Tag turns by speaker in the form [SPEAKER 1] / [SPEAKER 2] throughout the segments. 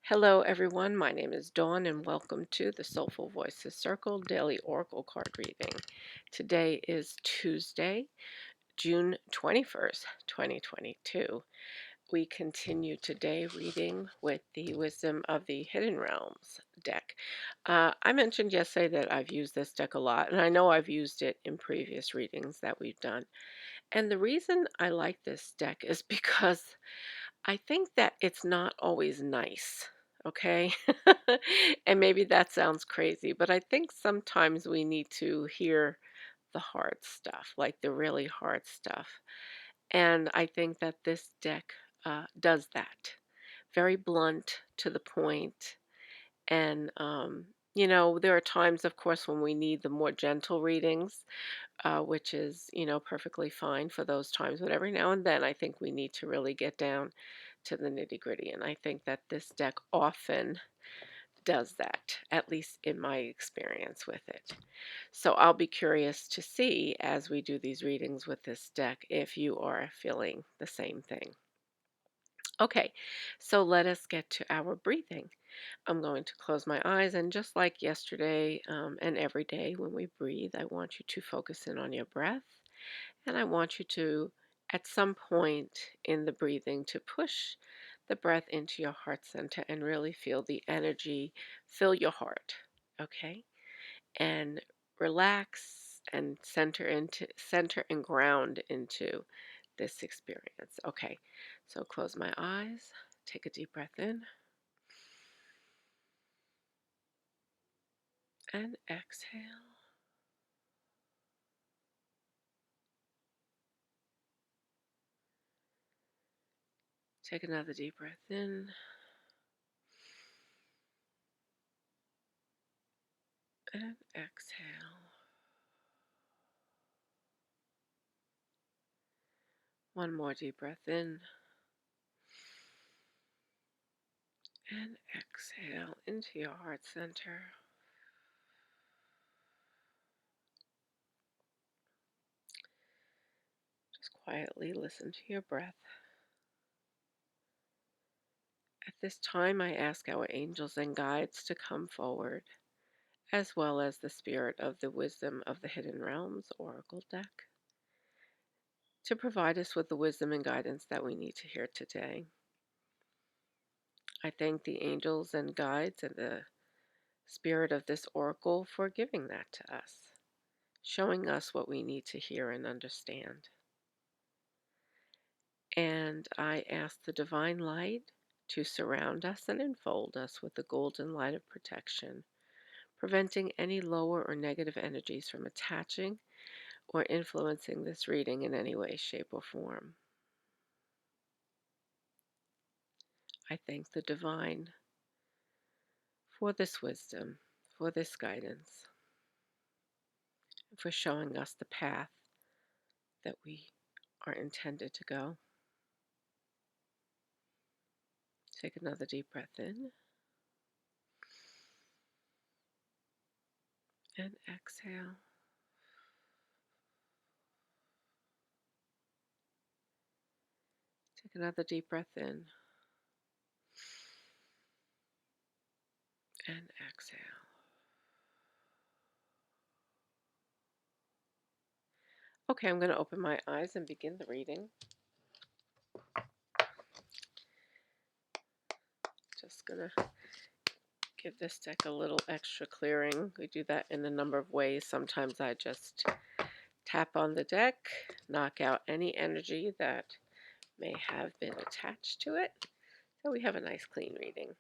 [SPEAKER 1] Hello, everyone. My name is Dawn, and welcome to the Soulful Voices Circle Daily Oracle Card Reading. Today is Tuesday, June 21st, 2022. We continue today reading with the Wisdom of the Hidden Realms deck. I mentioned yesterday that I've used this deck a lot, and I know I've used it in previous readings that we've done. And the reason I like this deck is because I think that it's not always nice, okay? And maybe that sounds crazy, but I think sometimes we need to hear the hard stuff, like the really hard stuff. And I think that this deck does that. Very blunt, to the point. And, there are times, of course, when we need the more gentle readings, which is, perfectly fine for those times. But every now and then, I think we need to really get down to the nitty gritty. And I think that this deck often does that, at least in my experience with it. So I'll be curious to see as we do these readings with this deck if you are feeling the same thing. Okay, so let us get to our breathing. I'm going to close my eyes, and just like yesterday and every day when we breathe, I want you to focus in on your breath. And I want you to, at some point in the breathing, to push the breath into your heart center and really feel the energy fill your heart. Okay? And relax and center and ground into this experience. Okay. So close my eyes, take a deep breath in, and exhale. Take another deep breath in and exhale. One more deep breath in and exhale into your heart center. Just quietly listen to your breath. At this time, I ask our angels and guides to come forward, as well as the spirit of the Wisdom of the Hidden Realms Oracle deck, to provide us with the wisdom and guidance that we need to hear today. I thank the angels and guides and the spirit of this oracle for giving that to us, showing us what we need to hear and understand. And I ask the divine light to surround us and enfold us with the golden light of protection, preventing any lower or negative energies from attaching or influencing this reading in any way, shape, or form. I thank the divine for this wisdom, for this guidance, for showing us the path that we are intended to go. Take another deep breath in and exhale. Take another deep breath in and exhale. Okay, I'm going to open my eyes and begin the reading. Just going to give this deck a little extra clearing. We do that in a number of ways. Sometimes I just tap on the deck, knock out any energy that may have been attached to it, so we have a nice clean reading.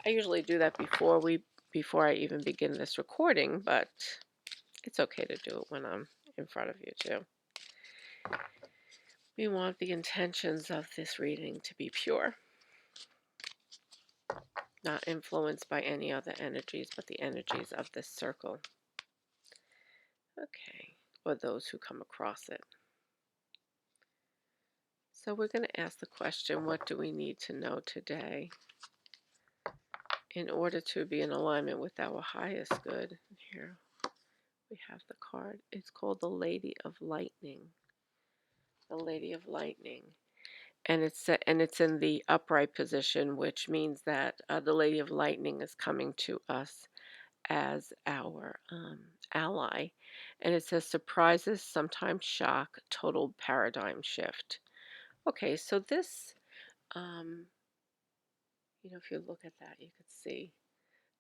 [SPEAKER 1] I usually do that before I even begin this recording, but it's okay to do it when I'm in front of you too. We want the intentions of this reading to be pure, not influenced by any other energies but the energies of this circle. Okay, or those who come across it. So we're going to ask the question, what do we need to know today in order to be in alignment with our highest good? Here we have the card. It's called the Lady of Lightning. The Lady of Lightning. and it's in the upright position, which means that the Lady of Lightning is coming to us as our ally. And it says surprises, sometimes shock, total paradigm shift. Okay, so this, um, if you look at that, you could see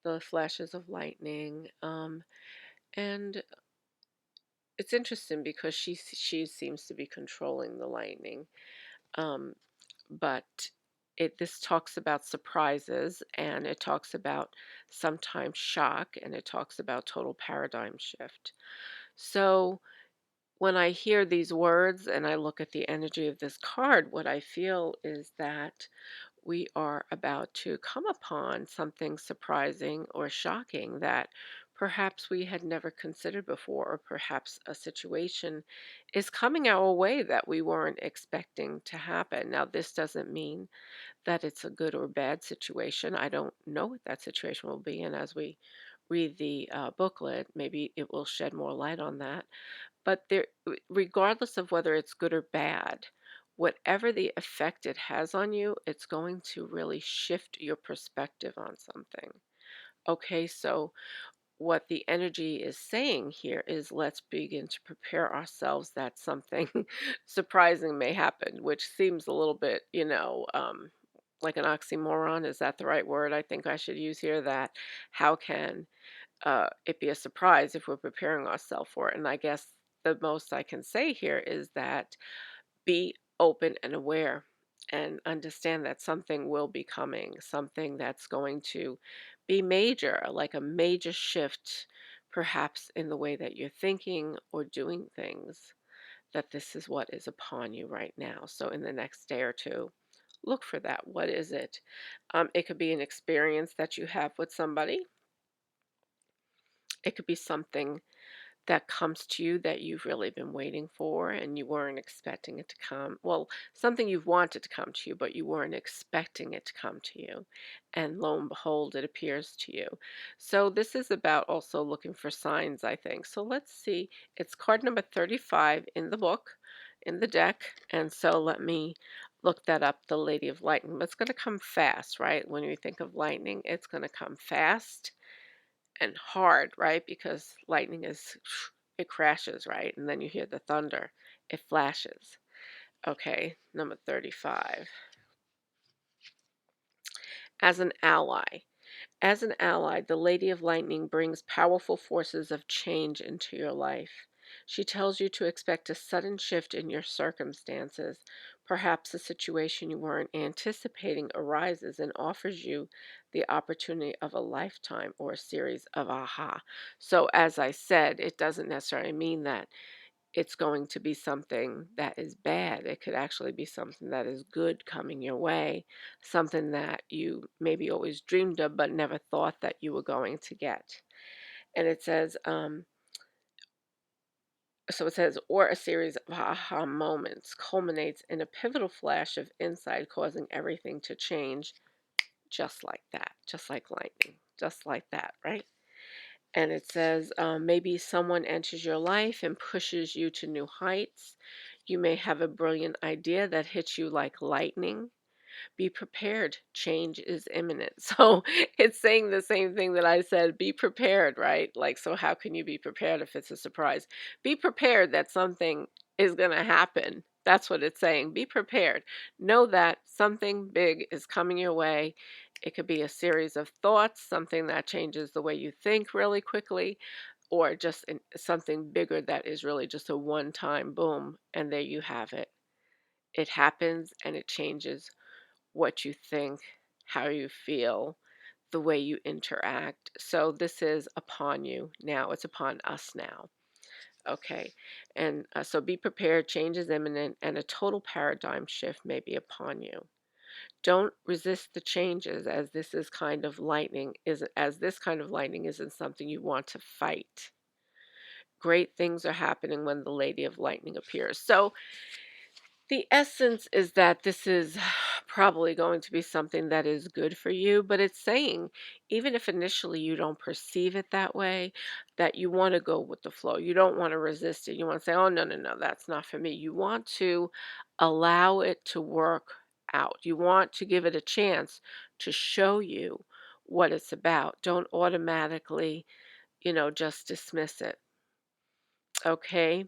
[SPEAKER 1] the flashes of lightning. And it's interesting because she seems to be controlling the lightning. Um, but this talks about surprises, and it talks about sometimes shock, and it talks about total paradigm shift. So when I hear these words and I look at the energy of this card, what I feel is that we are about to come upon something surprising or shocking that perhaps we had never considered before, or perhaps a situation is coming our way that we weren't expecting to happen. Now, this doesn't mean that it's a good or bad situation. I don't know what that situation will be, and as we read the booklet, maybe it will shed more light on that. But regardless of whether it's good or bad, whatever the effect it has on you, it's going to really shift your perspective on something. Okay, so what the energy is saying here is let's begin to prepare ourselves that something surprising may happen, which seems a little bit, like an oxymoron. Is that the right word I think I should use here? That how can it be a surprise if we're preparing ourselves for it? And I guess the most I can say here is that be open and aware and understand that something will be coming, something that's going to be major, like a major shift, perhaps in the way that you're thinking or doing things, that this is what is upon you right now. So in the next day or two, look for that. What is it? It could be an experience that you have with somebody. It could be something that comes to you that you've really been waiting for and you weren't expecting it to come. Well, something you've wanted to come to you, but you weren't expecting it to come to you. And lo and behold, it appears to you. So this is about also looking for signs, I think. So let's see. It's card number 35 in the book, in the deck. And so let me look that up, the Lady of Lightning. But it's going to come fast, right? When you think of lightning, it's going to come fast and hard, right? Because lightning is, it crashes, right? And then you hear the thunder, it flashes. Okay, number 35. As an ally. As an ally, the Lady of Lightning brings powerful forces of change into your life. She tells you to expect a sudden shift in your circumstances. Perhaps a situation you weren't anticipating arises and offers you the opportunity of a lifetime or a series of aha. So, as I said, it doesn't necessarily mean that it's going to be something that is bad. It could actually be something that is good coming your way, something that you maybe always dreamed of but never thought that you were going to get. And it says, or a series of aha moments culminates in a pivotal flash of insight, causing everything to change just like that, just like lightning, just like that, right? And it says, maybe someone enters your life and pushes you to new heights. You may have a brilliant idea that hits you like lightning. Be prepared. Change is imminent. So it's saying the same thing that I said. Be prepared, right? Like, so how can you be prepared if it's a surprise? Be prepared that something is going to happen. That's what it's saying. Be prepared. Know that something big is coming your way. It could be a series of thoughts, something that changes the way you think really quickly, or just something bigger that is really just a one time boom. And there you have it. It happens and it changes what you think, how you feel, the way you interact. So this is upon you now. It's upon us now. Okay. And so be prepared. Change is imminent and a total paradigm shift may be upon you. Don't resist the changes as this is kind of lightning is as this kind of lightning isn't something you want to fight. Great things are happening when the Lady of Lightning appears. So the essence is that this is probably going to be something that is good for you, but it's saying, even if initially you don't perceive it that way, that you want to go with the flow. You don't want to resist it. You want to say, oh, no, no, no, that's not for me. You want to allow it to work out. You want to give it a chance to show you what it's about. Don't automatically, just dismiss it. Okay?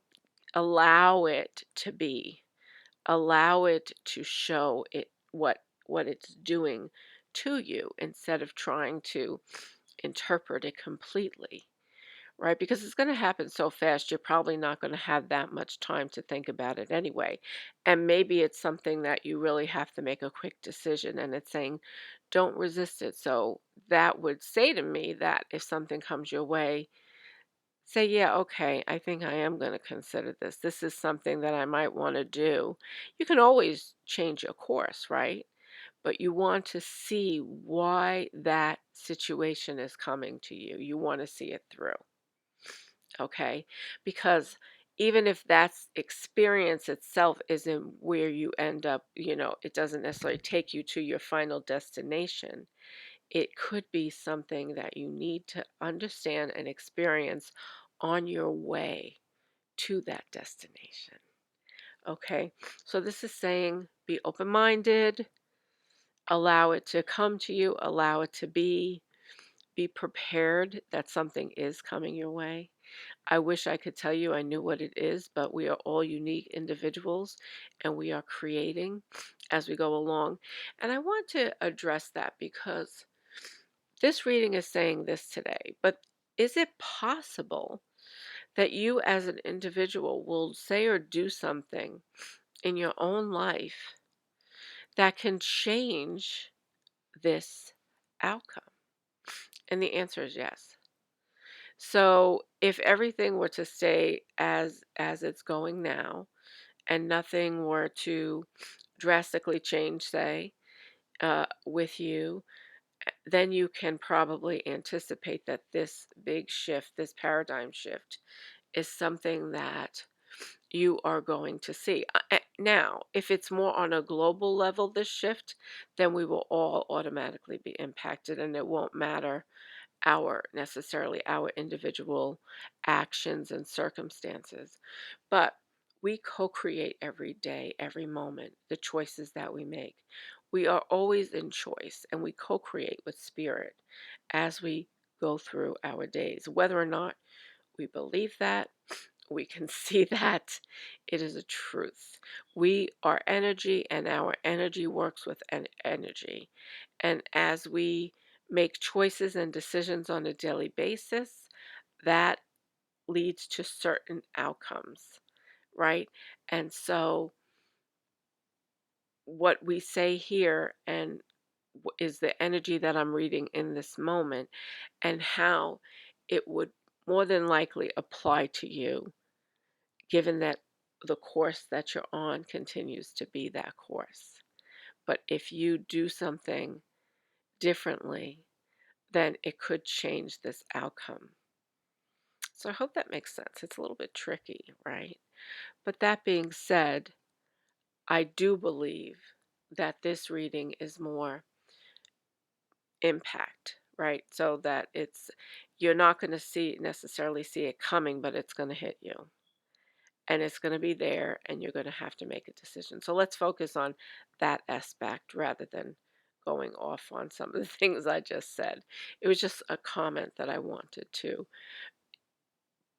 [SPEAKER 1] Allow it to be. Allow it to show it what it's doing to you instead of trying to interpret it completely, right? Because it's going to happen so fast, you're probably not going to have that much time to think about it anyway. And maybe it's something that you really have to make a quick decision, and it's saying, don't resist it. So that would say to me that if something comes your way, say, yeah, okay, I think I am going to consider this. This is something that I might want to do. You can always change your course, right? But you want to see why that situation is coming to you. You want to see it through, okay? Because even if that experience itself isn't where you end up, it doesn't necessarily take you to your final destination. It could be something that you need to understand and experience on your way to that destination. Okay, so this is saying be open minded, allow it to come to you, allow it to be prepared that something is coming your way. I wish I could tell you I knew what it is, but we are all unique individuals and we are creating as we go along. And I want to address that because this reading is saying this today, but is it possible that you as an individual will say or do something in your own life that can change this outcome? And the answer is yes. So if everything were to stay as it's going now and nothing were to drastically change, say, with you, then you can probably anticipate that this big shift, this paradigm shift, is something that you are going to see. Now, if it's more on a global level, this shift, then we will all automatically be impacted and it won't matter our individual actions and circumstances. But we co-create every day, every moment, the choices that we make. We are always in choice and we co-create with spirit as we go through our days. Whether or not we believe that, we can see that it is a truth. We are energy and our energy works with energy. And as we make choices and decisions on a daily basis, that leads to certain outcomes, right? And so what we say here and is the energy that I'm reading in this moment and how it would more than likely apply to you given that the course that you're on continues to be that course. But if you do something differently, then it could change this outcome. So I hope that makes sense. It's a little bit tricky, right? But that being said, I do believe that this reading is more impact, right? So that you're not going to necessarily see it coming, but it's going to hit you. And it's going to be there and you're going to have to make a decision. So let's focus on that aspect rather than going off on some of the things I just said. It was just a comment that I wanted to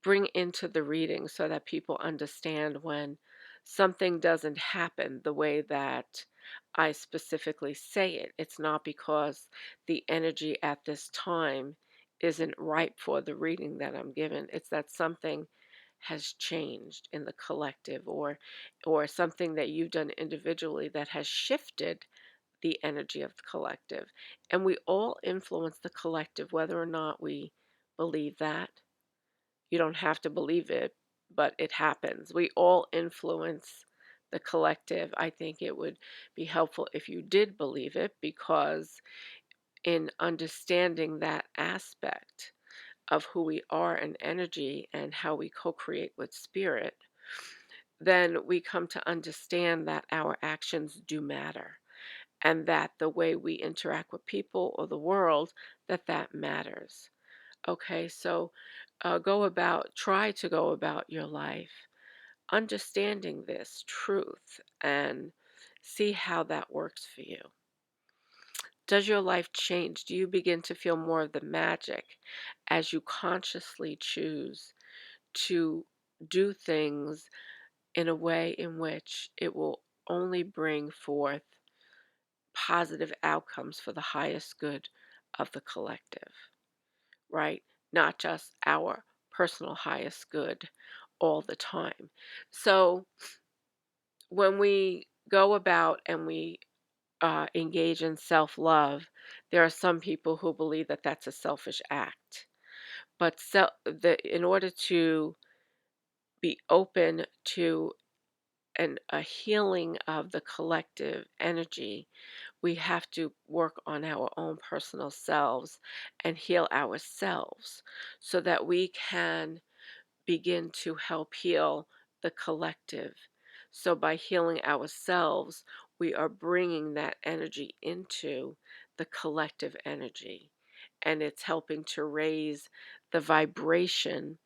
[SPEAKER 1] bring into the reading so that people understand when something doesn't happen the way that I specifically say it. It's not because the energy at this time isn't right for the reading that I'm given. It's that something has changed in the collective or something that you've done individually that has shifted the energy of the collective. And we all influence the collective whether or not we believe that. You don't have to believe it, but it happens. We all influence the collective. I think it would be helpful if you did believe it because in understanding that aspect of who we are and energy and how we co-create with spirit, then we come to understand that our actions do matter and that the way we interact with people or the world, that matters. Okay, so try to go about your life understanding this truth and See how that works for you. Does your life change? Do you begin to feel more of the magic as you consciously choose to do things in a way in which it will only bring forth positive outcomes for the highest good of the collective, right? Not just our personal highest good all the time. So when we go about and we engage in self love, there are some people who believe that that's a selfish act. But in order to be open to a healing of the collective energy, we have to work on our own personal selves and heal ourselves so that we can begin to help heal the collective. So, by healing ourselves, we are bringing that energy into the collective energy, and it's helping to raise the vibration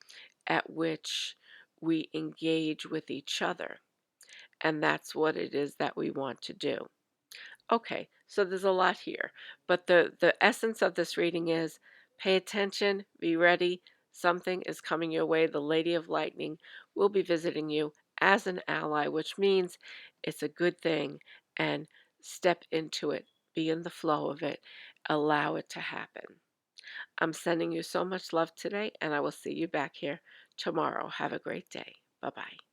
[SPEAKER 1] at which we engage with each other. And that's what it is that we want to do. Okay, so there's a lot here, but the essence of this reading is pay attention, be ready. Something is coming your way. The Lady of Lightning will be visiting you as an ally, which means it's a good thing, and step into it, be in the flow of it, allow it to happen. I'm sending you so much love today, and I will see you back here tomorrow. Have a great day. Bye-bye.